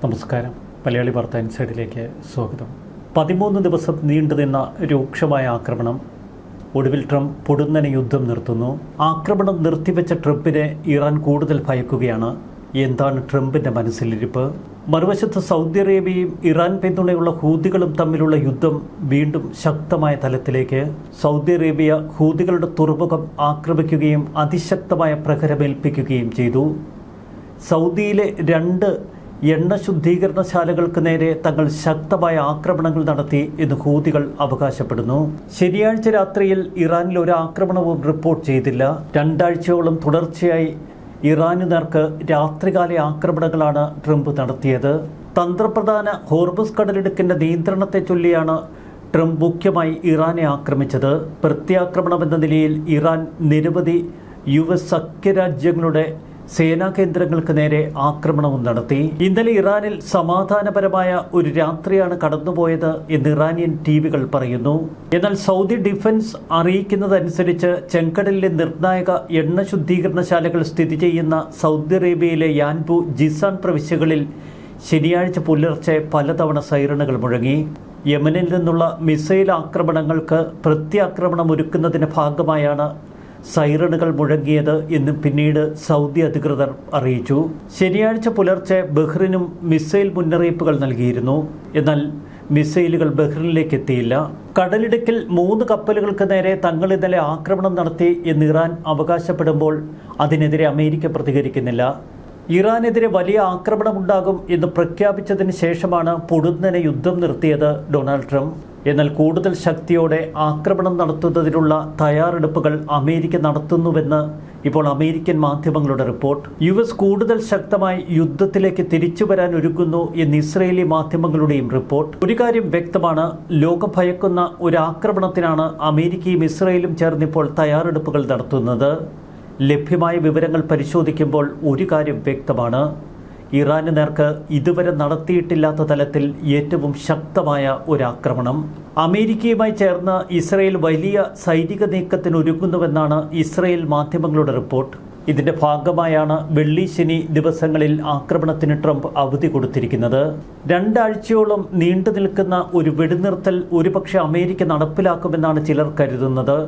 നമസ്കാരം. മലയാളി വാർത്ത ഇൻസൈഡിലേക്ക് സ്വാഗതം. 13 ദിവസം നീണ്ടുനിന്ന രൂക്ഷമായ ആക്രമണം. ഒടുവിൽ ട്രംപ് പൊടുന്നനെ യുദ്ധം നിർത്തുന്നു. ആക്രമണം നിർത്തിവെച്ച ട്രംപിനെ ഇറാൻ കൂടുതൽ ഭയക്കുകയാണ്. എന്താണ് ട്രംപിൻ്റെ മനസ്സിലിരിപ്പ്? മറുവശത്ത് സൗദി അറേബ്യയും ഇറാൻ പിന്തുണയുള്ള ഹൂതികളും തമ്മിലുള്ള യുദ്ധം വീണ്ടും ശക്തമായ തലത്തിലേക്ക്. സൗദി അറേബ്യ ഹൂതികളുടെ തുറമുഖം ആക്രമിക്കുകയും അതിശക്തമായ പ്രഹരമേൽപ്പിക്കുകയും ചെയ്തു. സൗദിയിലെ 2 എണ്ണ ശുദ്ധീകരണശാലകൾക്ക് നേരെ തങ്ങൾ ശക്തമായ ആക്രമണങ്ങൾ നടത്തി എന്ന് ഹൂതികൾ അവകാശപ്പെടുന്നു. ശനിയാഴ്ച രാത്രിയിൽ ഇറാനിൽ ഒരു ആക്രമണവും റിപ്പോർട്ട് ചെയ്തില്ല. 2 ആഴ്ചയോളം തുടർച്ചയായി ഇറാനു നേർക്ക് രാത്രികാല ആക്രമണങ്ങളാണ് ട്രംപ് നടത്തിയത്. തന്ത്രപ്രധാന ഹോർമുസ് കടലിടുക്കിൻ്റെ നിയന്ത്രണത്തെ ചൊല്ലിയാണ് ട്രംപ് മുഖ്യമായി ഇറാനെ ആക്രമിച്ചത്. പ്രത്യാക്രമണമെന്ന നിലയിൽ ഇറാൻ നിരവധി US സഖ്യരാജ്യങ്ങളുടെ സേനാ കേന്ദ്രങ്ങൾക്ക് നേരെ ആക്രമണവും നടത്തി. ഇന്നലെ ഇറാനിൽ സമാധാനപരമായ ഒരു രാത്രിയാണ് കടന്നുപോയത് എന്ന് ഇറാനിയൻ ടിവികൾ പറയുന്നു. എന്നാൽ സൗദി ഡിഫൻസ് അറിയിക്കുന്നതനുസരിച്ച് ചെങ്കടലിലെ നിർണായക എണ്ണ ശുദ്ധീകരണശാലകൾ സ്ഥിതി ചെയ്യുന്ന സൗദി അറേബ്യയിലെ യാൻബു, ജിസാൻ പ്രവിശ്യകളിൽ ശനിയാഴ്ച പുലർച്ചെ പലതവണ സൈറണുകൾ മുഴങ്ങി. യമനിൽ നിന്നുള്ള മിസൈൽ ആക്രമണങ്ങൾക്ക് പ്രത്യാക്രമണം ഒരുക്കുന്നതിന്റെ ഭാഗമായാണ് സൈറണുകൾ മുഴങ്ങിയത് എന്ന് പിന്നീട് സൗദി അധികൃതർ അറിയിച്ചു. ശനിയാഴ്ച പുലർച്ചെ ബഹ്റിനും മിസൈൽ മുന്നറിയിപ്പുകൾ നൽകിയിരുന്നു. എന്നാൽ മിസൈലുകൾ ബഹ്റിനിലേക്ക് എത്തിയില്ല. കടലിടുക്കിൽ 3 കപ്പലുകൾക്ക് നേരെ തങ്ങൾ ഇന്നലെ ആക്രമണം നടത്തി എന്ന് ഇറാൻ അവകാശപ്പെടുമ്പോൾ അതിനെതിരെ അമേരിക്ക പ്രതികരിക്കുന്നില്ല. ഇറാനെതിരെ വലിയ ആക്രമണമുണ്ടാകും എന്ന് പ്രഖ്യാപിച്ചതിന് ശേഷമാണ് പൊടുന്നനെ യുദ്ധം നിർത്തിയത് ഡൊണാൾഡ് ട്രംപ്. എന്നാൽ കൂടുതൽ ശക്തിയോടെ ആക്രമണം നടത്തുന്നതിനുള്ള തയ്യാറെടുപ്പുകൾ അമേരിക്ക നടത്തുന്നുവെന്ന് ഇപ്പോൾ അമേരിക്കൻ മാധ്യമങ്ങളുടെ റിപ്പോർട്ട്. US കൂടുതൽ ശക്തമായി യുദ്ധത്തിലേക്ക് തിരിച്ചു വരാൻ ഒരുങ്ങുന്നു എന്ന് ഇസ്രയേലി മാധ്യമങ്ങളുടെയും റിപ്പോർട്ട്. ഒരു കാര്യം വ്യക്തമാണ്, ലോകം ഭയക്കുന്ന ഒരു ആക്രമണത്തിനാണ് അമേരിക്കയും ഇസ്രയേലും ചേർന്നിപ്പോൾ തയ്യാറെടുപ്പുകൾ നടത്തുന്നത്. ലഭ്യമായ വിവരങ്ങൾ പരിശോധിക്കുമ്പോൾ ഒരു കാര്യം വ്യക്തമാണ്, ഇറാന് നേർക്ക് ഇതുവരെ നടത്തിയിട്ടില്ലാത്ത തലത്തിൽ ഏറ്റവും ശക്തമായ ഒരു ആക്രമണം. അമേരിക്കയുമായി ചേർന്ന് ഇസ്രയേൽ വലിയ സൈനിക നീക്കത്തിന് ഒരുങ്ങുന്നുവെന്നാണ് ഇസ്രയേൽ മാധ്യമങ്ങളുടെ റിപ്പോർട്ട്. ഇതിന്റെ ഭാഗമായാണ് വെള്ളി, ശനി ദിവസങ്ങളിൽ ആക്രമണത്തിന് ട്രംപ് അവധി കൊടുത്തിരിക്കുന്നത്. 2 ആഴ്ചയോളം നീണ്ടു നിൽക്കുന്ന ഒരു വെടിനിർത്തൽ ഒരുപക്ഷെ അമേരിക്ക നടപ്പിലാക്കുമെന്നാണ് ചിലർ കരുതുന്നത്.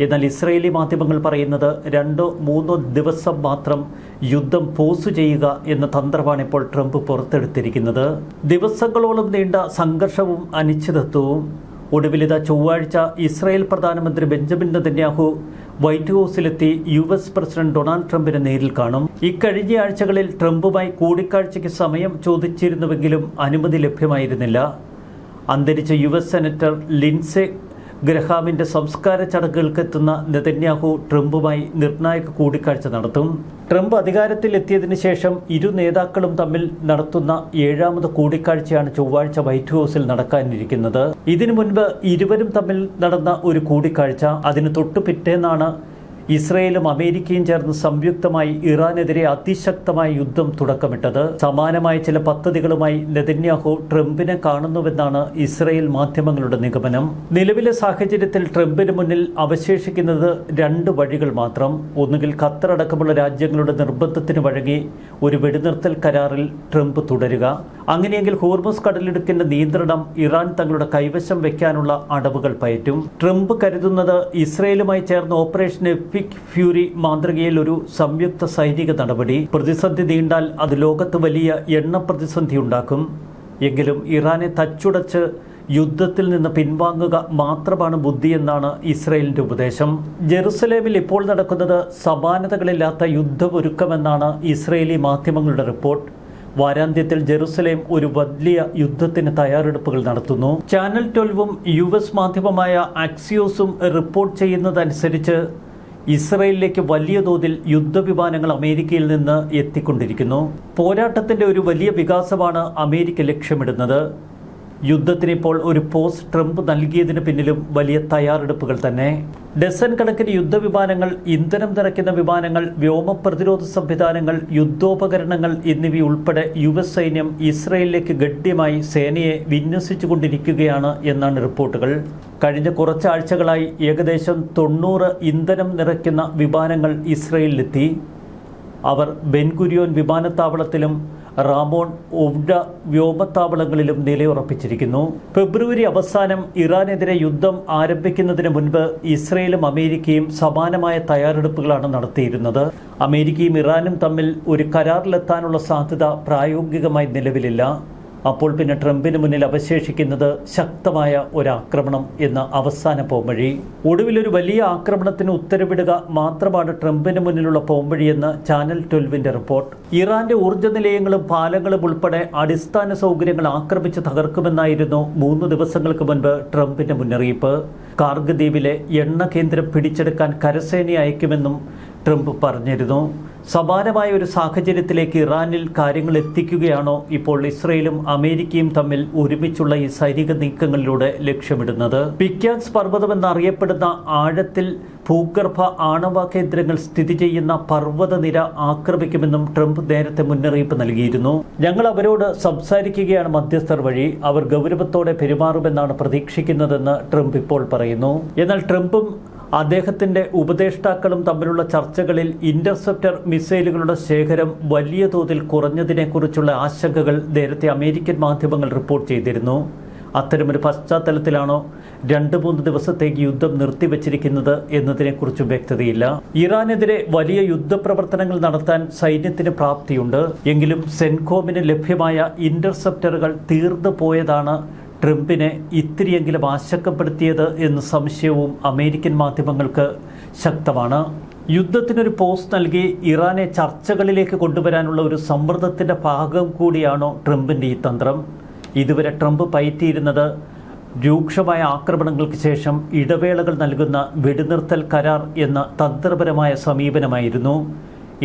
എന്നാൽ ഇസ്രയേലി മാധ്യമങ്ങൾ പറയുന്നത് 2-3 ദിവസം മാത്രം യുദ്ധം പോസ് ചെയ്യുക എന്ന തന്ത്രമാണ് ഇപ്പോൾ ട്രംപ് പുറത്തെടുത്തിരിക്കുന്നത്. ദിവസങ്ങളോളം നീണ്ട സംഘർഷവും അനിശ്ചിതത്വവും. ഒടുവിലിത ചൊവ്വാഴ്ച ഇസ്രായേൽ പ്രധാനമന്ത്രി ബെഞ്ചമിൻ നെതന്യാഹു വൈറ്റ് ഹൗസിലെത്തി US പ്രസിഡന്റ് ഡൊണാൾഡ് ട്രംപിനെ നേരിൽ കാണും. ഇക്കഴിഞ്ഞ ആഴ്ചകളിൽ ട്രംപുമായി കൂടിക്കാഴ്ചയ്ക്ക് സമയം ചോദിച്ചിരുന്നുവെങ്കിലും അനുമതി ലഭ്യമായിരുന്നില്ല. അന്തരിച്ച US സെനറ്റർ ലിൻസെ ഗ്രഹാമിന്റെ സംസ്കാര ചടങ്ങുകൾക്ക് എത്തുന്ന നെതന്യാഹു ട്രംപുമായി നിർണായക കൂടിക്കാഴ്ച നടത്തും. ട്രംപ് അധികാരത്തിൽ എത്തിയതിനു ശേഷം ഇരു നേതാക്കളും തമ്മിൽ നടത്തുന്ന 7ാമത് കൂടിക്കാഴ്ചയാണ് ചൊവ്വാഴ്ച വൈറ്റ് ഹൗസിൽ നടക്കാനിരിക്കുന്നത്. ഇതിനു മുൻപ് ഇരുവരും തമ്മിൽ നടന്ന ഒരു കൂടിക്കാഴ്ച, അതിന് തൊട്ടു പിറ്റേന്നാണ് ഇസ്രയേലും അമേരിക്കയും ചേർന്ന് സംയുക്തമായി ഇറാനെതിരെ അതിശക്തമായ യുദ്ധം തുടക്കമിട്ടത്. സമാനമായ ചില പദ്ധതികളുമായി നെതന്യാഹു ട്രംപിനെ കാണുന്നുവെന്നാണ് ഇസ്രയേൽ മാധ്യമങ്ങളുടെ നിഗമനം. നിലവിലെ സാഹചര്യത്തിൽ ട്രംപിന് മുന്നിൽ അവശേഷിക്കുന്നത് 2 വഴികൾ മാത്രം. ഒന്നുകിൽ ഖത്തർ അടക്കമുള്ള രാജ്യങ്ങളുടെ നിർബന്ധത്തിന് വഴങ്ങി ഒരു വെടിനിർത്തൽ കരാറിൽ ട്രംപ് തുടരുക. അങ്ങനെയെങ്കിൽ ഹോർമുസ് കടലിടുക്കിന്റെ നിയന്ത്രണം ഇറാൻ തങ്ങളുടെ കൈവശം വയ്ക്കാനുള്ള അടവുകൾ പയറ്റും. ട്രംപ് കരുതുന്നത് ഇസ്രയേലുമായി ചേർന്ന് ഓപ്പറേഷൻ എപ്പിക് ഫ്യൂരി മാതൃകയിൽ ഒരു സംയുക്ത സൈനിക നടപടി. പ്രതിസന്ധി നീണ്ടാൽ അത് ലോകത്ത് വലിയ എണ്ണ പ്രതിസന്ധി ഉണ്ടാക്കും. എങ്കിലും ഇറാനെ തച്ചുടച്ച് യുദ്ധത്തിൽ നിന്ന് പിൻവാങ്ങുക മാത്രമാണ് ബുദ്ധിയെന്നാണ് ഇസ്രയേലിന്റെ ഉപദേശം. ജെറുസലേമിൽ ഇപ്പോൾ നടക്കുന്നത് സമാനതകളില്ലാത്ത യുദ്ധമൊരുക്കമെന്നാണ് ഇസ്രയേലി മാധ്യമങ്ങളുടെ റിപ്പോർട്ട്. വാരാന്ത്യത്തിൽ ജെറുസലേം ഒരു വലിയ യുദ്ധത്തിന് തയ്യാറെടുപ്പുകൾ നടത്തുന്നു. ചാനൽ 12ഉം US മാധ്യമമായ ആക്സിയോസും റിപ്പോർട്ട് ചെയ്യുന്നതനുസരിച്ച് ഇസ്രയേലിലേക്ക് വലിയ തോതിൽ യുദ്ധവിമാനങ്ങൾ അമേരിക്കയിൽ നിന്ന് എത്തിക്കൊണ്ടിരിക്കുന്നു. പോരാട്ടത്തിന്റെ ഒരു വലിയ വികാസമാണ് അമേരിക്ക ലക്ഷ്യമിടുന്നത്. യുദ്ധത്തിന് ഇപ്പോൾ ഒരു പോസ്റ്റ് ട്രംപ് നൽകിയതിന് പിന്നിലും വലിയ തയ്യാറെടുപ്പുകൾ തന്നെ. ഡസൻ കണക്കിന് യുദ്ധവിമാനങ്ങൾ, ഇന്ധനം നിറയ്ക്കുന്ന വിമാനങ്ങൾ, വ്യോമ പ്രതിരോധ സംവിധാനങ്ങൾ, യുദ്ധോപകരണങ്ങൾ എന്നിവയുൾപ്പെടെ US സൈന്യം ഇസ്രയേലിലേക്ക് ഗണ്യമായി സേനയെ വിന്യസിച്ചുകൊണ്ടിരിക്കുകയാണ് എന്നാണ് റിപ്പോർട്ടുകൾ. കഴിഞ്ഞ കുറച്ചാഴ്ചകളായി ഏകദേശം 90 ഇന്ധനം നിറയ്ക്കുന്ന വിമാനങ്ങൾ ഇസ്രയേലിലെത്തി. അവർ ബെൻഗുരിയോൻ വിമാനത്താവളത്തിലും റാമോൺ ഒവ്ഡ വ്യോമത്താവളങ്ങളിലും നിലയുറപ്പിച്ചിരിക്കുന്നു. ഫെബ്രുവരി അവസാനം ഇറാനെതിരെ യുദ്ധം ആരംഭിക്കുന്നതിന് മുൻപ് ഇസ്രയേലും അമേരിക്കയും സമാനമായ തയ്യാറെടുപ്പുകളാണ് നടത്തിയിരുന്നത്. അമേരിക്കയും ഇറാനും തമ്മിൽ ഒരു കരാറിലെത്താനുള്ള സാധ്യത പ്രായോഗികമായി നിലവിലില്ല. അപ്പോൾ പിന്നെ ട്രംപിന് മുന്നിൽ അവശേഷിക്കുന്നത് ശക്തമായ ഒരാക്രമണം എന്ന അവസാന പോംവഴി. ഒടുവിലൊരു വലിയ ആക്രമണത്തിന് ഉത്തരവിടുക മാത്രമാണ് ട്രംപിന് മുന്നിലുള്ള പോംവഴിയെന്ന് ചാനൽ 12-ന്റെ റിപ്പോർട്ട്. ഇറാന്റെ ഊർജ്ജ നിലയങ്ങളും പാലങ്ങളും ഉൾപ്പെടെ അടിസ്ഥാന സൗകര്യങ്ങൾ ആക്രമിച്ച് തകർക്കുമെന്നായിരുന്നു 3 ദിവസങ്ങൾക്ക് മുൻപ് ട്രംപിന്റെ മുന്നറിയിപ്പ്. കാർഗ് ദ്വീപിലെ എണ്ണ കേന്ദ്രം പിടിച്ചെടുക്കാൻ കരസേനയെ അയക്കുമെന്നും ട്രംപ് പറഞ്ഞിരുന്നു. സമാനമായ ഒരു സാഹചര്യത്തിലേക്ക് ഇറാനിൽ കാര്യങ്ങൾ എത്തിക്കുകയാണോ ഇപ്പോൾ ഇസ്രയേലും അമേരിക്കയും തമ്മിൽ ഒരുമിച്ചുള്ള ഈ സൈനിക നീക്കങ്ങളിലൂടെ ലക്ഷ്യമിടുന്നത്? പിക്യാൻസ് പർവ്വതമെന്നറിയപ്പെടുന്ന ആഴത്തിൽ ഭൂഗർഭ ആണവ കേന്ദ്രങ്ങൾ സ്ഥിതി ചെയ്യുന്ന പർവ്വതനിര ആക്രമിക്കുമെന്നും ട്രംപ് നേരത്തെ മുന്നറിയിപ്പ് നൽകിയിരുന്നു. ഞങ്ങൾ അവരോട് സംസാരിക്കുകയാണ് മധ്യസ്ഥർ വഴി. അവർ ഗൗരവത്തോടെ പെരുമാറുമെന്നാണ് പ്രതീക്ഷിക്കുന്നതെന്ന് ട്രംപ് ഇപ്പോൾ പറയുന്നു. എന്നാൽ ട്രംപും അദ്ദേഹത്തിൻ്റെ ഉപദേഷ്ടാക്കളും തമ്മിലുള്ള ചർച്ചകളിൽ ഇന്റർസെപ്റ്റർ മിസൈലുകളുടെ ശേഖരം വലിയ തോതിൽ കുറഞ്ഞതിനെക്കുറിച്ചുള്ള ആശങ്കകൾ നേരത്തെ അമേരിക്കൻ മാധ്യമങ്ങൾ റിപ്പോർട്ട് ചെയ്തിരുന്നു. അത്തരമൊരു പശ്ചാത്തലത്തിലാണോ 2-3 ദിവസത്തേക്ക് യുദ്ധം നിർത്തിവച്ചിരിക്കുന്നത് എന്നതിനെക്കുറിച്ചും വ്യക്തതയില്ല. ഇറാനെതിരെ വലിയ യുദ്ധപ്രവർത്തനങ്ങൾ നടത്താൻ സൈന്യത്തിന് പ്രാപ്തിയുണ്ട്. എങ്കിലും സെൻകോമിന് ലഭ്യമായ ഇന്റർസെപ്റ്ററുകൾ തീർന്നു പോയതാണ് ട്രംപിനെ ഇത്തിരിയെങ്കിലും ആശങ്കപ്പെടുത്തിയത് എന്ന സംശയവും അമേരിക്കൻ മാധ്യമങ്ങൾക്ക് ശക്തമാണ്. യുദ്ധത്തിനൊരു പോസ് നൽകി ഇറാനെ ചർച്ചകളിലേക്ക് കൊണ്ടുവരാനുള്ള ഒരു സമ്മർദ്ദത്തിൻ്റെ ഭാഗം കൂടിയാണോ ട്രംപിൻ്റെ ഈ തന്ത്രം? ഇതുവരെ ട്രംപ് പയറ്റിയിരുന്നത് രൂക്ഷമായ ആക്രമണങ്ങൾക്ക് ശേഷം ഇടവേളകൾ നൽകുന്ന വെടിനിർത്തൽ കരാർ എന്ന തന്ത്രപരമായ സമീപനമായിരുന്നു.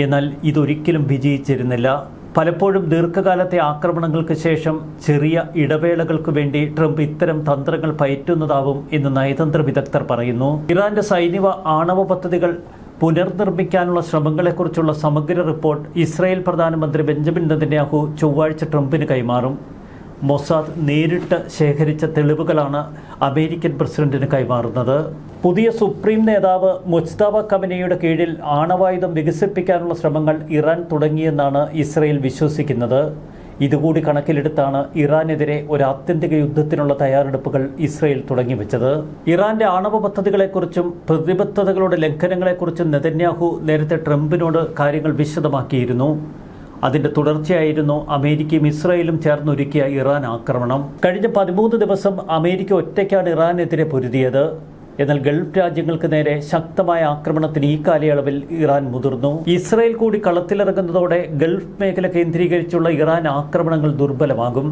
എന്നാൽ ഇതൊരിക്കലും വിജയിച്ചിരുന്നില്ല. പലപ്പോഴും ദീർഘകാലത്തെ ആക്രമണങ്ങൾക്ക് ശേഷം ചെറിയ ഇടവേളകൾക്ക് വേണ്ടി ട്രംപ് ഇത്തരം തന്ത്രങ്ങൾ പയറ്റുന്നതാവും എന്ന് നയതന്ത്ര വിദഗ്ധർ പറയുന്നു. ഇറാന്റെ സൈനിക ആണവ പദ്ധതികൾ പുനർനിർമ്മിക്കാനുള്ള ശ്രമങ്ങളെക്കുറിച്ചുള്ള സമഗ്ര റിപ്പോർട്ട് ഇസ്രായേൽ പ്രധാനമന്ത്രി ബെഞ്ചമിൻ നെതന്യാഹു ചൊവ്വാഴ്ച ട്രംപിന് കൈമാറും. മൊസാദ് നേരിട്ട് ശേഖരിച്ച തെളിവുകളാണ് അമേരിക്കൻ പ്രസിഡന്റിന് കൈമാറുന്നത്. പുതിയ സുപ്രീം നേതാവ് മുജ്തബ കമനയുടെ കീഴിൽ ആണവായുധം വികസിപ്പിക്കാനുള്ള ശ്രമങ്ങൾ ഇറാൻ തുടങ്ങിയെന്നാണ് ഇസ്രയേൽ വിശ്വസിക്കുന്നത്. ഇതുകൂടി കണക്കിലെടുത്താണ് ഇറാനെതിരെ ഒരു ആത്യന്തിക യുദ്ധത്തിനുള്ള തയ്യാറെടുപ്പുകൾ ഇസ്രയേൽ തുടങ്ങിവെച്ചത്. ഇറാന്റെ ആണവ പദ്ധതികളെക്കുറിച്ചും പ്രതിബദ്ധതകളുടെ ലംഘനങ്ങളെക്കുറിച്ചും നെതന്യാഹു നേരത്തെ ട്രംപിനോട് കാര്യങ്ങൾ വിശദമാക്കിയിരുന്നു. അതിന്റെ തുടർച്ചയായിരുന്നു അമേരിക്കയും ഇസ്രായേലും ചേർന്നൊരുക്കിയ ഇറാൻ ആക്രമണം. കഴിഞ്ഞ 13 ദിവസം അമേരിക്ക ഒറ്റയ്ക്കാണ് ഇറാനെതിരെ പൊരുതിയത്. എന്നാൽ ഗൾഫ് രാജ്യങ്ങൾക്ക് നേരെ ശക്തമായ ആക്രമണത്തിന് ഈ കാലയളവിൽ ഇറാൻ മുതിർന്നു. ഇസ്രായേൽ കൂടി കളത്തിലിറങ്ങുന്നതോടെ ഗൾഫ് മേഖല കേന്ദ്രീകരിച്ചുള്ള ഇറാൻ ആക്രമണങ്ങൾ ദുർബലമാകും.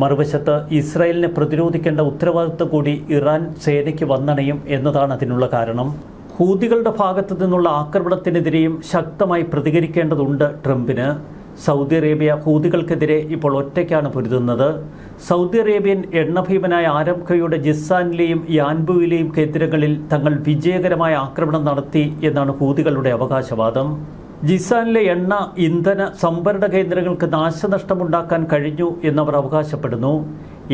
മറുവശത്ത് ഇസ്രായേലിനെ പ്രതിരോധിക്കേണ്ട ഉത്തരവാദിത്വം കൂടി ഇറാൻ സേനയ്ക്ക് വന്നണയും എന്നതാണ് അതിനുള്ള കാരണം. ഹൂതികളുടെ ഭാഗത്തു നിന്നുള്ള ആക്രമണത്തിനെതിരെയും ശക്തമായി പ്രതികരിക്കേണ്ടതുണ്ട് ട്രംപിന്. സൗദി അറേബ്യ ഹൂതികൾക്കെതിരെ ഇപ്പോൾ ഒറ്റയ്ക്കാണ് പൊരുതുന്നത്. സൗദി അറേബ്യൻ എണ്ണഭീമനായ ആരംഖയുടെ ജിസാനിലെയും യാൻബുവിലെയും കേന്ദ്രങ്ങളിൽ തങ്ങൾ വിജയകരമായ ആക്രമണം നടത്തി എന്നാണ് ഹൂതികളുടെ അവകാശവാദം. ജിസാനിലെ എണ്ണ ഇന്ധന സംഭരണ കേന്ദ്രങ്ങൾക്ക് നാശനഷ്ടമുണ്ടാക്കാൻ കഴിഞ്ഞു എന്നവർ അവകാശപ്പെടുന്നു.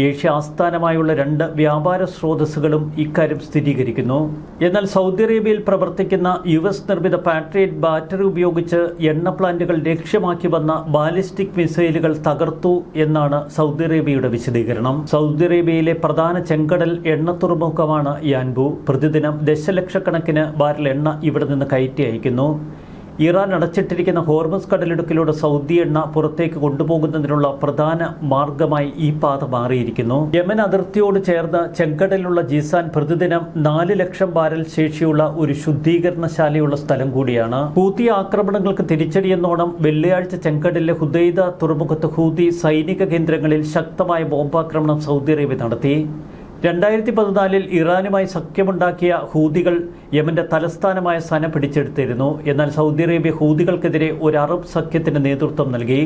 ഏഷ്യ ആസ്ഥാനമായുള്ള 2 വ്യാപാര സ്രോതസ്സുകളും ഇക്കാര്യം സ്ഥിരീകരിക്കുന്നു. എന്നാൽ സൗദി അറേബ്യയിൽ പ്രവർത്തിക്കുന്ന US നിർമ്മിത പാട്രിയറ്റ് ബാറ്ററി ഉപയോഗിച്ച് എണ്ണ പ്ലാന്റുകൾ ലക്ഷ്യമാക്കി വന്ന ബാലിസ്റ്റിക് മിസൈലുകൾ തകർത്തു എന്നാണ് സൗദി അറേബ്യയുടെ വിശദീകരണം. സൗദി അറേബ്യയിലെ പ്രധാന ചെങ്കടൽ എണ്ണ തുറമുഖമാണ് യാൻബു. പ്രതിദിനം ദശലക്ഷക്കണക്കിന് ബാരൽ എണ്ണ ഇവിടെ നിന്ന് കയറ്റി അയക്കുന്നു. ഇറാൻ അടച്ചിട്ടിരിക്കുന്ന ഹോർമസ് കടലിടുക്കിലൂടെ സൗദി എണ്ണ പുറത്തേക്ക് കൊണ്ടുപോകുന്നതിനുള്ള പ്രധാന മാർഗമായി ഈ പാത മാറിയിരിക്കുന്നു. യമൻ അതിർത്തിയോട് ചേർന്ന് ചെങ്കടലിലുള്ള ജിസാൻ പ്രതിദിനം 4 ലക്ഷം ബാരൽ ശേഷിയുള്ള ഒരു ശുദ്ധീകരണശാലയുള്ള സ്ഥലം കൂടിയാണ്. ഹൂതി ആക്രമണങ്ങൾക്ക് തിരിച്ചടിയെന്നോണം വെള്ളിയാഴ്ച ചെങ്കടലിലെ ഹുദൈദ തുറമുഖത്ത് ഹൂതി സൈനിക കേന്ദ്രങ്ങളിൽ ശക്തമായ ബോംബാക്രമണം സൗദി അറേബ്യ നടത്തി. 2014 ഇറാനുമായി സഖ്യമുണ്ടാക്കിയ ഹൂതികൾ യമന്റെ തലസ്ഥാനമായ സന പിടിച്ചെടുത്തിരുന്നു. എന്നാൽ സൗദി അറേബ്യ ഹൂതികൾക്കെതിരെ ഒരു അറബ് സഖ്യത്തിന് നേതൃത്വം നൽകി.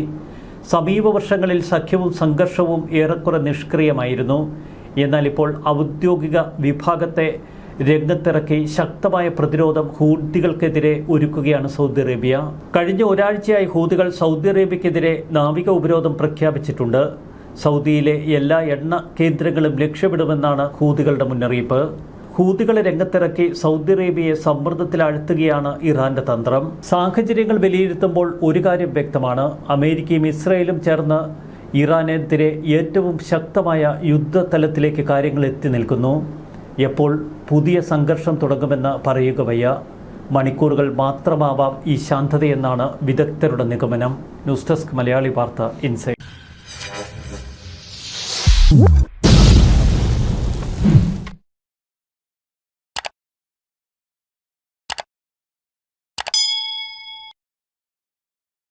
സമീപ വർഷങ്ങളിൽ സഖ്യവും സംഘർഷവും ഏറെക്കുറെ നിഷ്ക്രിയമായിരുന്നു. എന്നാൽ ഇപ്പോൾ ഔദ്യോഗിക വിഭാഗത്തെ രംഗത്തിറക്കി ശക്തമായ പ്രതിരോധം ഹൂതികൾക്കെതിരെ ഒരുക്കുകയാണ് സൗദി അറേബ്യ. കഴിഞ്ഞ ഒരാഴ്ചയായി ഹൂതികൾ സൗദി അറേബ്യക്കെതിരെ നാവിക ഉപരോധം പ്രഖ്യാപിച്ചിട്ടുണ്ട്. സൗദിയിലെ എല്ലാ എണ്ണ കേന്ദ്രങ്ങളും ലക്ഷ്യമിടുമെന്നാണ് ഹൂതികളുടെ മുന്നറിയിപ്പ്. ഹൂതികളെ രംഗത്തിറക്കി സൗദി അറേബ്യയെ സമ്മർദ്ദത്തിലാഴ്ത്തുകയാണ് ഇറാന്റെ തന്ത്രം. സാഹചര്യങ്ങൾ വിലയിരുത്തുമ്പോൾ ഒരു കാര്യം വ്യക്തമാണ്: അമേരിക്കയും ഇസ്രായേലും ചേർന്ന് ഇറാനെതിരെ ഏറ്റവും ശക്തമായ യുദ്ധതലത്തിലേക്ക് കാര്യങ്ങൾ എത്തി നിൽക്കുന്നു. എപ്പോൾ പുതിയ സംഘർഷം തുടങ്ങുമെന്ന് പറയുക വയ്യ. മണിക്കൂറുകൾ മാത്രമാവാം ഈ ശാന്തതയെന്നാണ് വിദഗ്ധരുടെ നിഗമനം. ന്യൂസ് ഡെസ്ക് മലയാളി വാർത്ത ഇൻസൈഡ്.